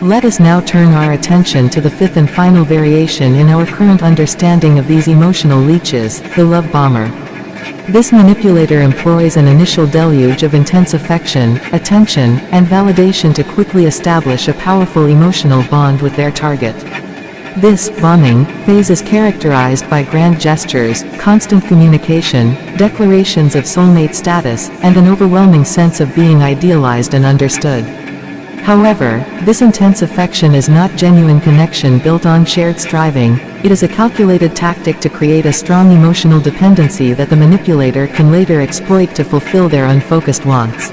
let us now turn our attention to the fifth and final variation in our current understanding of these emotional leeches, the love bomber. This manipulator employs an initial deluge of intense affection, attention, and validation to quickly establish a powerful emotional bond with their target. This bombing phase is characterized by grand gestures, constant communication, declarations of soulmate status, and an overwhelming sense of being idealized and understood. However, this intense affection is not genuine connection built on shared striving. It is a calculated tactic to create a strong emotional dependency that the manipulator can later exploit to fulfill their unfocused wants.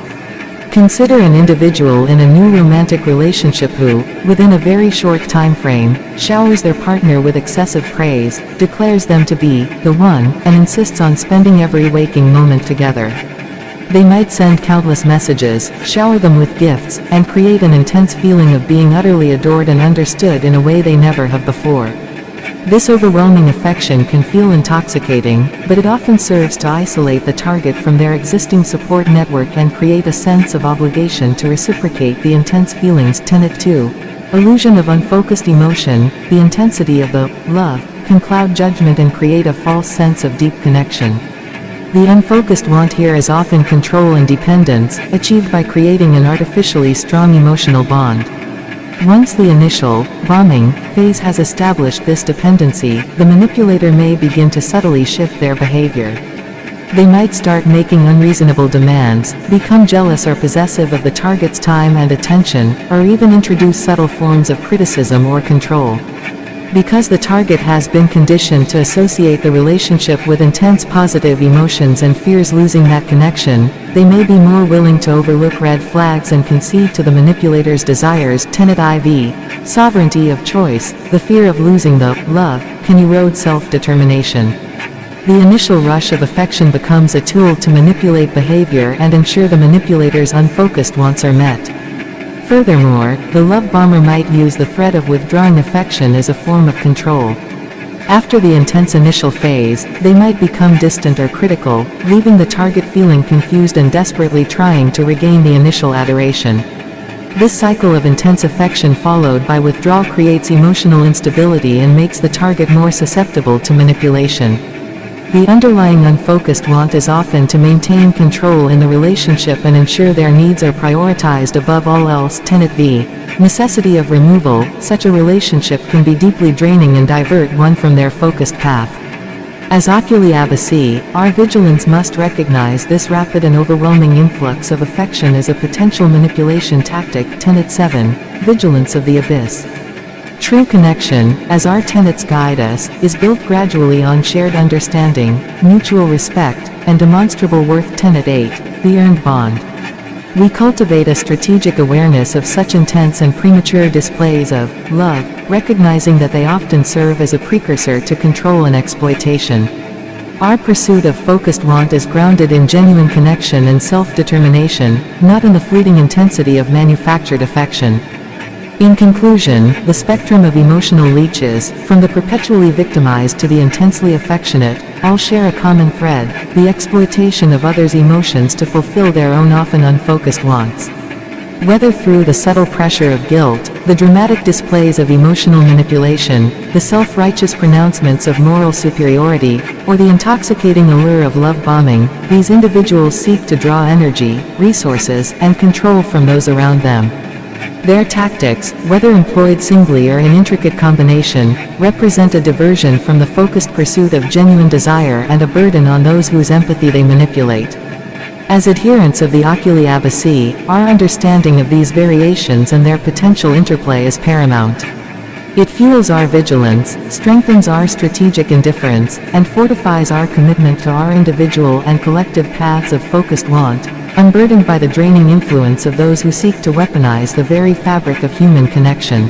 Consider an individual in a new romantic relationship who, within a very short time frame, showers their partner with excessive praise, declares them to be the one, and insists on spending every waking moment together. They might send countless messages, shower them with gifts, and create an intense feeling of being utterly adored and understood in a way they never have before. This overwhelming affection can feel intoxicating, but it often serves to isolate the target from their existing support network and create a sense of obligation to reciprocate the intense feelings. Tenet 2. Illusion of unfocused emotion. The intensity of the love can cloud judgment and create a false sense of deep connection. The unfocused want here is often control and dependence, achieved by creating an artificially strong emotional bond. Once the initial bombing phase has established this dependency, the manipulator may begin to subtly shift their behavior. They might start making unreasonable demands, become jealous or possessive of the target's time and attention, or even introduce subtle forms of criticism or control. Because the target has been conditioned to associate the relationship with intense positive emotions and fears losing that connection, they may be more willing to overlook red flags and concede to the manipulator's desires. Tenet IV. Sovereignty of choice. The fear of losing the love can erode self-determination. The initial rush of affection becomes a tool to manipulate behavior and ensure the manipulator's unfocused wants are met. Furthermore, the love bomber might use the threat of withdrawing affection as a form of control. After the intense initial phase, they might become distant or critical, leaving the target feeling confused and desperately trying to regain the initial adoration. This cycle of intense affection followed by withdrawal creates emotional instability and makes the target more susceptible to manipulation. The underlying unfocused want is often to maintain control in the relationship and ensure their needs are prioritized above all else. Tenet V. Necessity of removal. Such a relationship can be deeply draining and divert one from their focused path. As Oculi Abyssi, our vigilance must recognize this rapid and overwhelming influx of affection as a potential manipulation tactic. Tenet 7. Vigilance of the abyss. True connection, as our tenets guide us, is built gradually on shared understanding, mutual respect, and demonstrable worth. Tenet 8. The earned bond. We cultivate a strategic awareness of such intense and premature displays of love, recognizing that they often serve as a precursor to control and exploitation. Our pursuit of focused want is grounded in genuine connection and self-determination, not in the fleeting intensity of manufactured affection. In conclusion, the spectrum of emotional leeches, from the perpetually victimized to the intensely affectionate, all share a common thread: the exploitation of others' emotions to fulfill their own often unfocused wants. Whether through the subtle pressure of guilt, the dramatic displays of emotional manipulation, the self-righteous pronouncements of moral superiority, or the intoxicating allure of love bombing, these individuals seek to draw energy, resources, and control from those around them. Their tactics, whether employed singly or in intricate combination, represent a diversion from the focused pursuit of genuine desire and a burden on those whose empathy they manipulate. As adherents of the Oculi Abyssi, our understanding of these variations and their potential interplay is paramount. It fuels our vigilance, strengthens our strategic indifference, and fortifies our commitment to our individual and collective paths of focused want, unburdened by the draining influence of those who seek to weaponize the very fabric of human connection.